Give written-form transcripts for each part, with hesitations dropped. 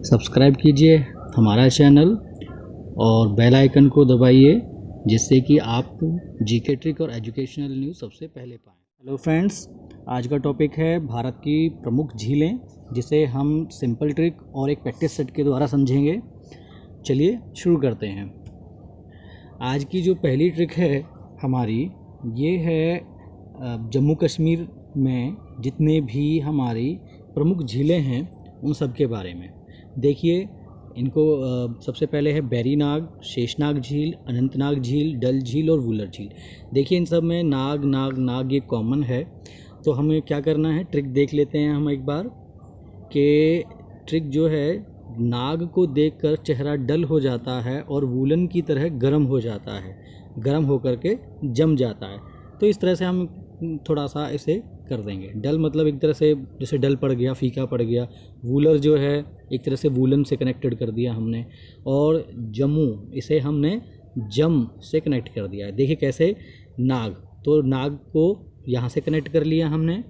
Subscribe कीजिए हमारा channel और बेल आइकन को दबाइए, जिससे कि आप जीके ट्रिक और एजुकेशनल न्यूज़ सबसे पहले पाएँ। हेलो फ्रेंड्स, आज का टॉपिक है भारत की प्रमुख झीलें, जिसे हम सिंपल ट्रिक और एक प्रैक्टिस सेट के द्वारा समझेंगे। चलिए शुरू करते हैं। आज की जो पहली ट्रिक है हमारी, ये है जम्मू कश्मीर में जितने भी हमारी प्रमुख झीलें हैं उन सब के बारे में। देखिए इनको सबसे पहले है बैरीनाग, शेषनाग झील, अनंतनाग झील, डल झील और वुलर झील। देखिए इन सब में नाग नाग नाग ये कॉमन है। तो हमें क्या करना है, ट्रिक देख लेते हैं हम एक बार कि ट्रिक जो है, नाग को देखकर चेहरा डल हो जाता है और वूलन की तरह गर्म हो जाता है, गर्म होकर के जम जाता है। तो इस तरह से हम थोड़ा सा इसे कर देंगे। डल मतलब एक तरह से जैसे डल पड़ गया, फीका पड़ गया। वूलर जो है एक तरह से वूलन से कनेक्टेड कर दिया हमने, और जम्मू इसे हमने जम से कनेक्ट कर दिया है। देखिए कैसे, नाग तो नाग को यहाँ से कनेक्ट कर लिया हमने,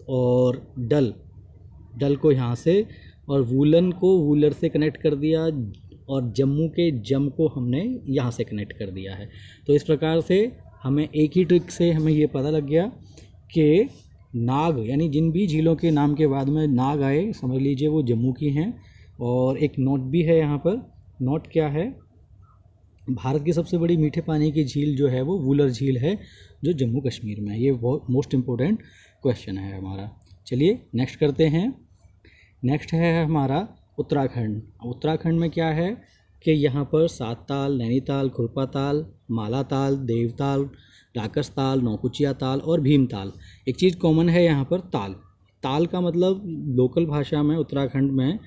और डल को यहाँ से, और वूलन को वूलर से कनेक्ट कर दिया, और जम्मू के जम को हमने यहाँ से कनेक्ट कर दिया है। तो इस प्रकार से हमें एक ही ट्रिक से हमें ये पता लग गया कि नाग यानी जिन भी झीलों के नाम के बाद में नाग आए, समझ लीजिए वो जम्मू की हैं। और एक नोट भी है यहाँ पर। नोट क्या है, भारत की सबसे बड़ी मीठे पानी की झील जो है वो वुलर झील है, जो जम्मू कश्मीर में है। ये बहुत मोस्ट इम्पोर्टेंट क्वेश्चन है हमारा। चलिए नेक्स्ट करते हैं। नेक्स्ट है हमारा उत्तराखंड। उत्तराखंड में क्या है कि यहाँ पर सात ताल, नैनीताल, खुरपा ताल, माला ताल, देवताल, डाकस ताल, नौकुचिया ताल और भीम ताल। एक चीज़ कॉमन है यहाँ पर, ताल। ताल का मतलब लोकल भाषा में उत्तराखंड में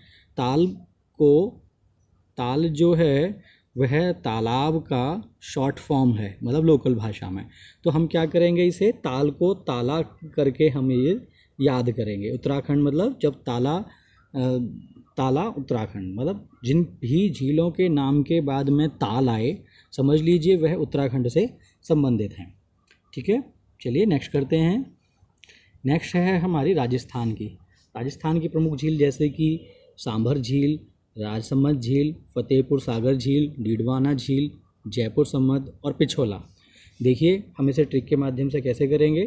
ताल जो है वह तालाब का शॉर्ट फॉर्म है, मतलब लोकल भाषा में। तो हम क्या करेंगे, इसे ताल को ताला करके हम ये याद करेंगे। उत्तराखंड मतलब जब ताला उत्तराखंड, मतलब जिन भी झीलों के नाम के बाद में ताल आए, समझ लीजिए वह उत्तराखंड से संबंधित हैं। ठीक है, चलिए नेक्स्ट करते हैं। नेक्स्ट है हमारी राजस्थान की। राजस्थान की प्रमुख झील जैसे कि सांभर झील, राजसमंद झील, फतेहपुर सागर झील, डीडवाना झील, जयपुर सम्मद और पिछोला। देखिए हम इसे ट्रिक के माध्यम से कैसे करेंगे।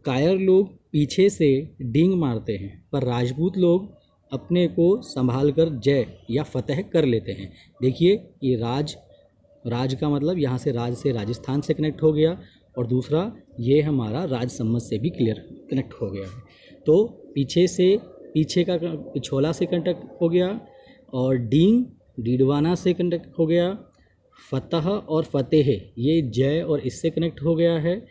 कायर लोग पीछे से डींग मारते हैं, पर राजपूत लोग अपने को संभाल कर जय या फतेह कर लेते हैं। देखिए ये राज का मतलब यहाँ से राज से राजस्थान से कनेक्ट हो गया, और दूसरा ये हमारा राजसमंद से भी क्लियर कनेक्ट हो गया है। तो पीछे का पिछोला से कनेक्ट हो गया, और डींग डीडवाना से कनेक्ट हो गया, फतह और फतेह ये जय और इससे कनेक्ट हो गया है,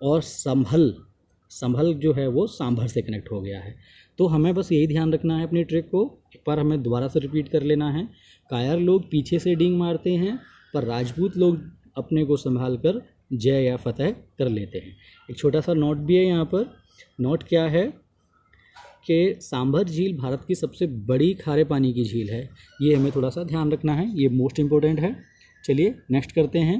और संभल जो है वो सांभर से कनेक्ट हो गया है। तो हमें बस यही ध्यान रखना है अपनी ट्रिक को। एक बार हमें दोबारा से रिपीट कर लेना है। कायर लोग पीछे से डींग मारते हैं, पर राजपूत लोग अपने को संभाल कर जय या फतेह कर लेते हैं। एक छोटा सा नोट भी है यहाँ पर। नोट क्या है कि सांभर झील भारत की सबसे बड़ी खारे पानी की झील है। ये हमें थोड़ा सा ध्यान रखना है, ये मोस्ट इम्पोर्टेंट है। चलिए नेक्स्ट करते हैं।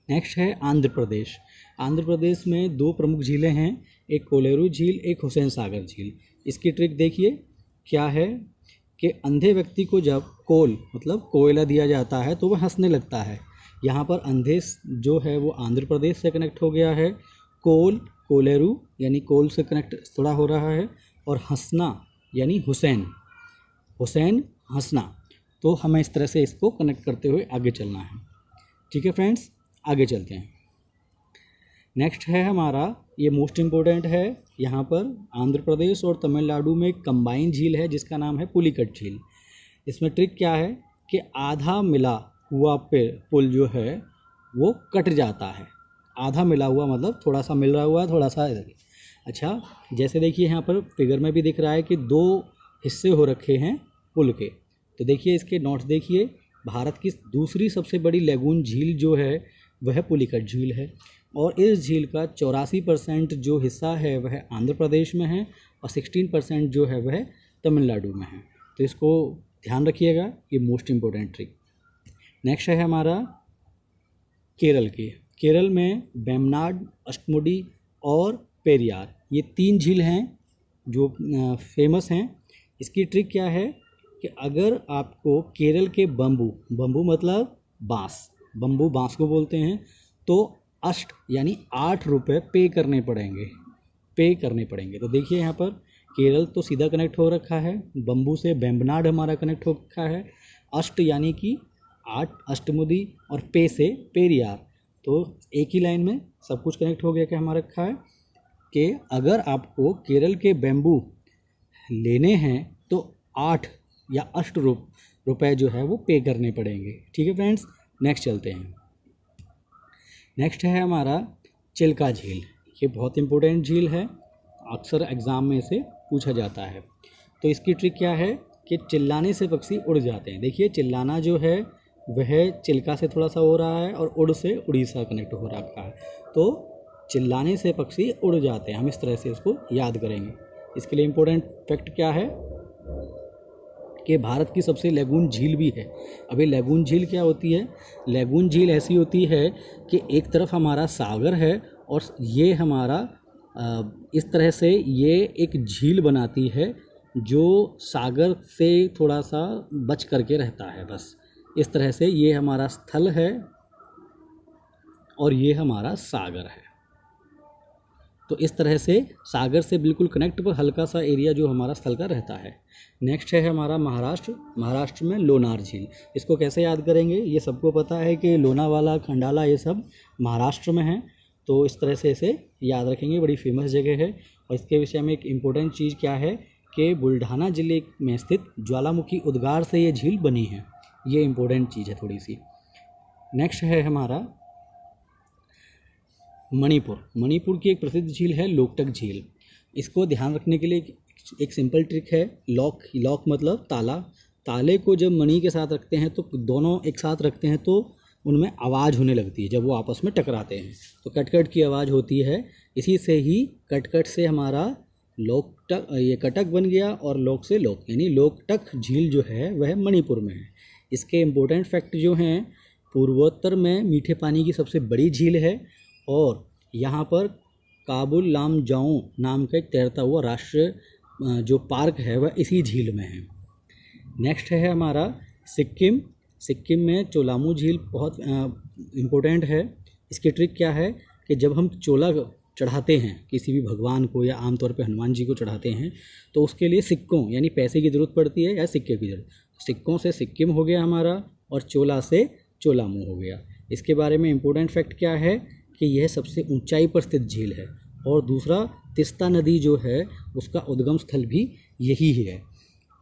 नेक्स्ट है आंध्र प्रदेश। आंध्र प्रदेश में दो प्रमुख झीलें हैं, एक कोलेरू झील, एक हुसैन सागर झील। इसकी ट्रिक देखिए क्या है कि अंधे व्यक्ति को जब कोल मतलब कोयला दिया जाता है तो वह हंसने लगता है। यहाँ पर अंधे जो है वो आंध्र प्रदेश से कनेक्ट हो गया है, कोलेरू यानी कोल से कनेक्ट थोड़ा हो रहा है, और हंसना यानी हुसैन हंसना। तो हमें इस तरह से इसको कनेक्ट करते हुए आगे चलना है। ठीक है फ्रेंड्स, आगे चलते हैं। नेक्स्ट है हमारा, ये मोस्ट इम्पोर्टेंट है, यहाँ पर आंध्र प्रदेश और तमिलनाडु में कंबाइन झील है जिसका नाम है पुलिकट झील। इसमें ट्रिक क्या है कि आधा मिला हुआ पुल जो है वो कट जाता है। आधा मिला हुआ मतलब थोड़ा सा मिल रहा हुआ है, थोड़ा सा इधर। अच्छा, जैसे देखिए यहाँ पर फिगर में भी दिख रहा है कि दो हिस्से हो रखे हैं पुल के। तो देखिए इसके नोट्स देखिए। भारत की दूसरी सबसे बड़ी लैगून झील जो है वह पुलिकट झील है, और इस झील का 84% जो हिस्सा है वह आंध्र प्रदेश में है, और 16% जो है वह तमिलनाडु में है। तो इसको ध्यान रखिएगा, ये मोस्ट इम्पोर्टेंट ट्रिक। नेक्स्ट है हमारा केरल की। केरल में वेम्बनाड, अष्टमुडी और पेरियार, ये तीन झील हैं जो फेमस हैं। इसकी ट्रिक क्या है कि अगर आपको केरल के बम्बू मतलब बांस, बम्बू बांस को बोलते हैं, तो अष्ट यानी 8 रुपये पे करने पड़ेंगे। तो देखिए यहाँ पर केरल तो सीधा कनेक्ट हो रखा है, बम्बू से बेम्बनाड हमारा कनेक्ट हो रखा है, अष्ट यानी कि 8 अष्टमुदी, और पे से पेरियार, तो एक ही लाइन में सब कुछ कनेक्ट हो गया। क्या हमारा रखा है कि अगर आपको केरल के बेम्बू लेने हैं तो 8 या अष्ट रुपए जो है वो पे करने पड़ेंगे। ठीक है फ्रेंड्स, नेक्स्ट चलते हैं। नेक्स्ट है हमारा चिल्का झील। ये बहुत इंपॉर्टेंट झील है, अक्सर एग्ज़ाम में से पूछा जाता है। तो इसकी ट्रिक क्या है कि चिल्लाने से पक्षी उड़ जाते हैं। देखिए चिल्लाना जो है वह चिल्का से थोड़ा सा हो रहा है और उड़ से उड़ीसा कनेक्ट हो रखा है। तो चिल्लाने से पक्षी उड़ जाते हैं, हम इस तरह से इसको याद करेंगे। इसके लिए इम्पोर्टेंट फैक्ट क्या है कि भारत की सबसे लैगून झील भी है। अभी लैगून झील क्या होती है? लैगून झील ऐसी होती है कि एक तरफ हमारा सागर है और ये हमारा इस तरह से ये एक झील बनाती है जो सागर से थोड़ा सा बच करके रहता है। बस इस तरह से ये हमारा स्थल है और ये हमारा सागर है। तो इस तरह से सागर से बिल्कुल कनेक्ट पर हल्का सा एरिया जो हमारा स्थल का रहता है। नेक्स्ट है हमारा महाराष्ट्र में लोनार झील। इसको कैसे याद करेंगे? ये सबको पता है कि लोनावाला, खंडाला ये सब महाराष्ट्र में है, तो इस तरह से इसे याद रखेंगे, बड़ी फेमस जगह है। और इसके विषय में एक इम्पोर्टेंट चीज़ क्या है कि बुल्ढाना ज़िले में स्थित ज्वालामुखी उद्गार से ये झील बनी है। ये इम्पोर्टेंट चीज़ है थोड़ी सी। नेक्स्ट है हमारा मणिपुर की एक प्रसिद्ध झील है लोकटक झील। इसको ध्यान रखने के लिए एक सिंपल ट्रिक है, लॉक मतलब ताला। ताले को जब मणि के साथ रखते हैं तो दोनों एक साथ रखते हैं तो उनमें आवाज़ होने लगती है जब वो आपस में टकराते हैं, तो कटकट की आवाज़ होती है। इसी से ही कटकट से हमारा लोकटक, ये कटक बन गया, और लोक से लोक, यानी लोकटक झील जो है वह मणिपुर में है। इसके इम्पोर्टेंट फैक्ट जो हैं, पूर्वोत्तर में मीठे पानी की सबसे बड़ी झील है और यहाँ पर काबुल लामजाओ नाम का एक तैरता हुआ राष्ट्रीय जो पार्क है वह इसी झील में है। नेक्स्ट है हमारा सिक्किम में चोलामू झील बहुत इम्पोर्टेंट है। इसकी ट्रिक क्या है कि जब हम चोला चढ़ाते हैं किसी भी भगवान को या आमतौर पे हनुमान जी को चढ़ाते हैं तो उसके लिए सिक्कों यानी पैसे की ज़रूरत पड़ती है या सिक्के की ज़रूरत। सिक्कों से सिक्किम हो गया हमारा और चोला से चोलामू हो गया। इसके बारे में इम्पोर्टेंट फैक्ट क्या है कि यह सबसे ऊंचाई पर स्थित झील है, और दूसरा तिस्ता नदी जो है उसका उद्गम स्थल भी यही है।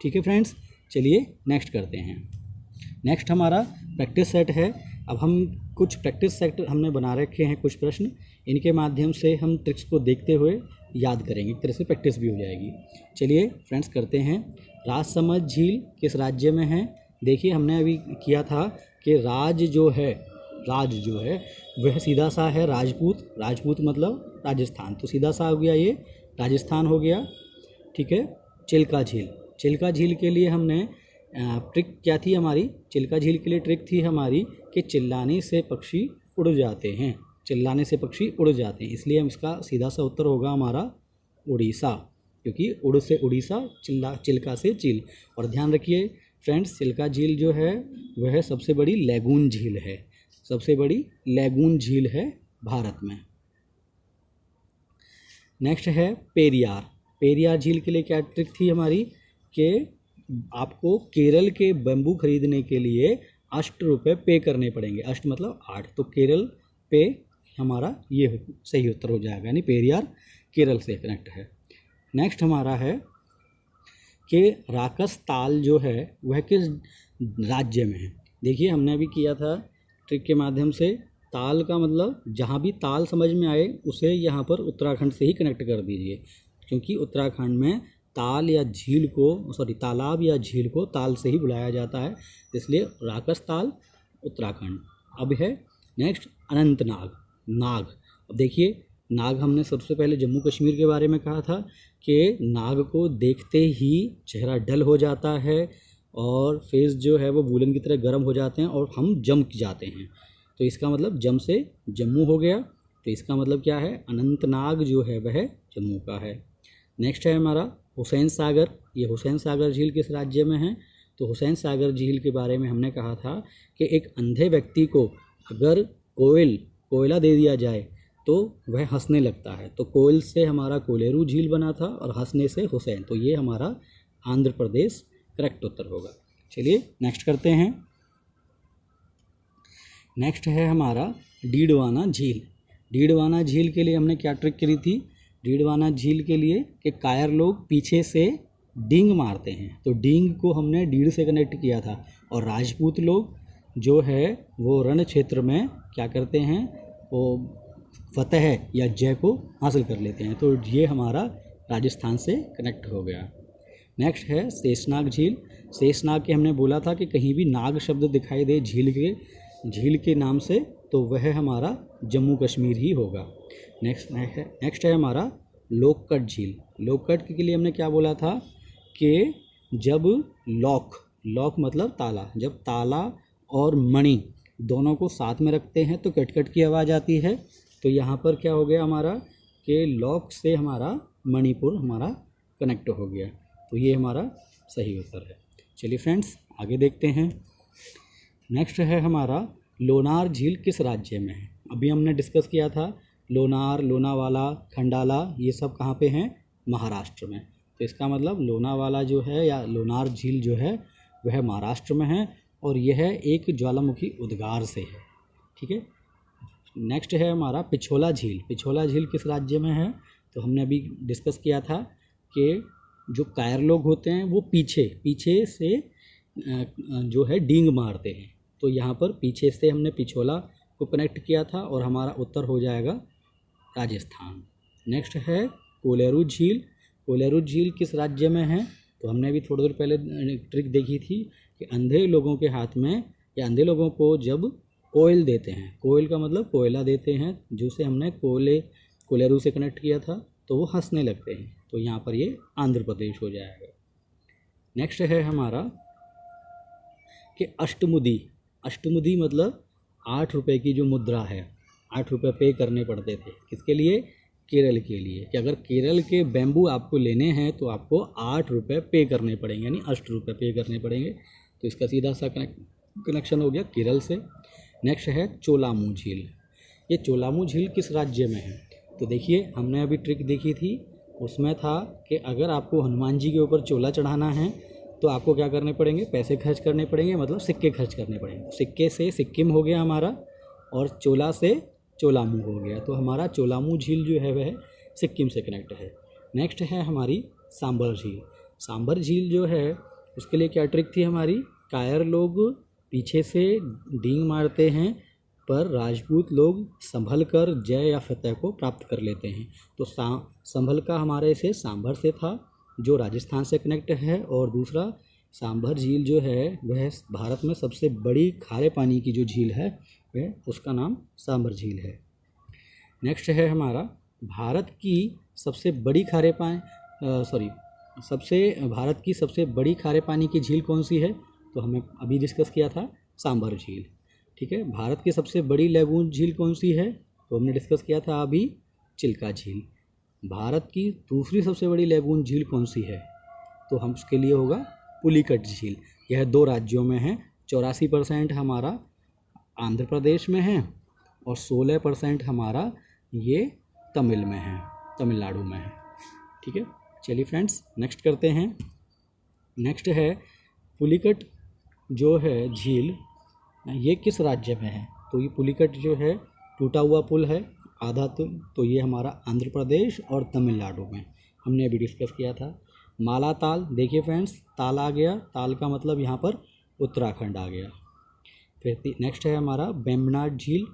ठीक है फ्रेंड्स, चलिए नेक्स्ट करते हैं। नेक्स्ट हमारा प्रैक्टिस सेट है। अब हम कुछ प्रैक्टिस सेट हमने बना रखे हैं, कुछ प्रश्न, इनके माध्यम से हम ट्रिक्स को देखते हुए याद करेंगे, एक तरह से प्रैक्टिस भी हो जाएगी। चलिए फ्रेंड्स करते हैं। राजसमंद झील किस राज्य में है? देखिए हमने अभी किया था कि राज जो है वह सीधा सा है राजपूत मतलब राजस्थान, तो सीधा सा हो गया, ये राजस्थान हो गया। ठीक है। चिल्का झील के लिए हमने ट्रिक क्या थी हमारी? चिल्का झील के लिए ट्रिक थी हमारी कि चिल्लाने से पक्षी उड़ जाते हैं, इसलिए हम इसका सीधा सा उत्तर होगा हमारा उड़ीसा, क्योंकि उड़ से उड़ीसा, चिल्का से चील। और ध्यान रखिए फ्रेंड्स, चिल्का झील जो है वह सबसे बड़ी लैगून झील है भारत में। नेक्स्ट है पेरियार झील के लिए क्या ट्रिक थी हमारी कि आपको केरल के बम्बू खरीदने के लिए 8 रुपये पे करने पड़ेंगे। अष्ट मतलब 8, तो केरल पे हमारा ये सही उत्तर हो जाएगा, यानी पेरियार केरल से कनेक्ट है। नेक्स्ट हमारा है कि राकस ताल जो है वह किस राज्य में है? देखिए हमने अभी किया था ट्रिक के माध्यम से, ताल का मतलब जहाँ भी ताल समझ में आए उसे यहाँ पर उत्तराखंड से ही कनेक्ट कर दीजिए, क्योंकि उत्तराखंड में तालाब या झील को ताल से ही बुलाया जाता है, इसलिए राकस ताल उत्तराखंड। अब है नेक्स्ट नाग। अब देखिए नाग हमने सबसे पहले जम्मू कश्मीर के बारे में कहा था कि नाग को देखते ही चेहरा डल हो जाता है और फेस जो है वो वूलन की तरह गर्म हो जाते हैं और हम जम जाते हैं, तो इसका मतलब जम से जम्मू हो गया, तो इसका मतलब क्या है? अनंतनाग जो है वह जम्मू का है। नेक्स्ट है हमारा हुसैन सागर। ये हुसैन सागर झील किस राज्य में है? तो हुसैन सागर झील के बारे में हमने कहा था कि एक अंधे व्यक्ति को अगर कोयला दे दिया जाए तो वह हंसने लगता है, तो कोयल से हमारा कोलेरू झील बना था और हंसने से हुसैन, तो ये हमारा आंध्र प्रदेश करेक्ट उत्तर होगा। चलिए नेक्स्ट करते हैं। नेक्स्ट है हमारा डीडवाना झील। डीडवाना झील के लिए हमने क्या ट्रिक करी थी? डीडवाना झील के लिए कि कायर लोग पीछे से डींग मारते हैं, तो डींग को हमने डीड से कनेक्ट किया था, और राजपूत लोग जो है वो रण क्षेत्र में क्या करते हैं, वो फतेह या जय को हासिल कर लेते हैं, तो ये हमारा राजस्थान से कनेक्ट हो गया। नेक्स्ट है शेषनाग झील। शेषनाग के हमने बोला था कि कहीं भी नाग शब्द दिखाई दे झील के नाम से तो वह हमारा जम्मू कश्मीर ही होगा। नेक्स्ट है हमारा लोककट झील। लोककट के लिए हमने क्या बोला था कि जब लॉक मतलब ताला, जब ताला और मणि दोनों को साथ में रखते हैं तो कट की आवाज़ आती है, तो यहाँ पर क्या हो गया हमारा कि लॉक से हमारा मणिपुर हमारा कनेक्ट हो गया, तो ये हमारा सही उत्तर है। चलिए फ्रेंड्स आगे देखते हैं। नेक्स्ट है हमारा लोनार झील किस राज्य में है? अभी हमने डिस्कस किया था लोनार, लोनावाला, खंडाला ये सब कहाँ पे हैं? महाराष्ट्र में। तो इसका मतलब लोनावाला जो है या लोनार झील जो है वह महाराष्ट्र में है और यह एक ज्वालामुखी उद्गार से है। ठीक है। नेक्स्ट है हमारा पिछोला झील। पिछोला झील किस राज्य में है? तो हमने अभी डिस्कस किया था कि जो कायर लोग होते हैं वो पीछे से जो है डींग मारते हैं, तो यहाँ पर पीछे से हमने पिछोला को कनेक्ट किया था और हमारा उत्तर हो जाएगा राजस्थान। नेक्स्ट है कोलेरू झील। कोलेरू झील किस राज्य में है? तो हमने अभी थोड़ी देर पहले ट्रिक देखी थी कि अंधे लोगों के हाथ में या अंधे लोगों को जब कोयल देते हैं, कोयल का मतलब कोयला देते हैं, जिसे हमने कोलेरू से कनेक्ट किया था, तो वो हंसने लगते हैं, तो यहाँ पर ये आंध्र प्रदेश हो जाएगा। नेक्स्ट है हमारा कि अष्टमुदी मतलब 8 रुपये की जो मुद्रा है, 8 रुपये पे करने पड़ते थे। किसके लिए? केरल के लिए, कि अगर केरल के बैम्बू आपको लेने हैं तो आपको 8 रुपये पे करने पड़ेंगे, यानी 8 रुपये पे करने पड़ेंगे, तो इसका सीधा सा कनेक्शन हो गया केरल से। नेक्स्ट है चोलामू झील। ये चोलामू झील किस राज्य में है? तो देखिए हमने अभी ट्रिक देखी थी, उसमें था कि अगर आपको हनुमान जी के ऊपर चोला चढ़ाना है तो आपको क्या करने पड़ेंगे? पैसे खर्च करने पड़ेंगे, मतलब सिक्के खर्च करने पड़ेंगे। सिक्के से सिक्किम हो गया हमारा और चोला से चोलामू हो गया, तो हमारा चोलामू झील जो है वह सिक्किम से कनेक्ट है। नेक्स्ट है हमारी सांबर झील। सांबर झील जो है उसके लिए क्या ट्रिक थी हमारी? कायर लोग पीछे से डींग मारते हैं पर राजपूत लोग संभल कर जय या फतेह को प्राप्त कर लेते हैं, तो संभल का हमारे से सांभर से था जो राजस्थान से कनेक्ट है, और दूसरा सांभर झील जो है वह भारत में सबसे बड़ी खारे पानी की जो झील है वह उसका नाम सांभर झील है। नेक्स्ट है हमारा भारत की सबसे बड़ी बड़ी खारे पानी की झील कौन सी है? तो हमें अभी डिस्कस किया था सांभर झील। ठीक है। भारत की सबसे बड़ी लैगून झील कौन सी है? तो हमने डिस्कस किया था अभी चिल्का झील। भारत की दूसरी सबसे बड़ी लैगून झील कौन सी है? तो हम उसके लिए होगा पुलिकट झील। यह 2 राज्यों में है, 84% हमारा आंध्र प्रदेश में है और 16% हमारा ये तमिलनाडु में है। ठीक है। चलिए फ्रेंड्स नेक्स्ट करते हैं। नेक्स्ट है पुलिकट जो है झील, ये किस राज्य में है? तो ये पुलिकट जो है टूटा हुआ पुल है आधा, तो ये हमारा आंध्र प्रदेश और तमिलनाडु में हमने अभी डिस्कस किया था। माला ताल, देखिए फ्रेंड्स ताल आ गया, ताल का मतलब यहाँ पर उत्तराखंड आ गया। फिर नेक्स्ट है हमारा वेम्बनाड झील।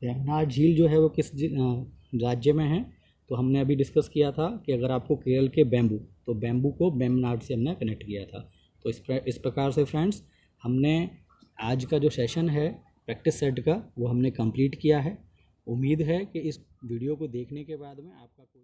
वेम्बनाड झील जो है वो किस राज्य में है? तो हमने अभी डिस्कस किया था कि अगर आपको केरल के बैम्बू को वेम्बनाड से हमने कनेक्ट किया था। तो इस प्रकार से फ्रेंड्स हमने आज का जो सेशन है प्रैक्टिस सेट का वो हमने कंप्लीट किया है। उम्मीद है कि इस वीडियो को देखने के बाद में आपका कोई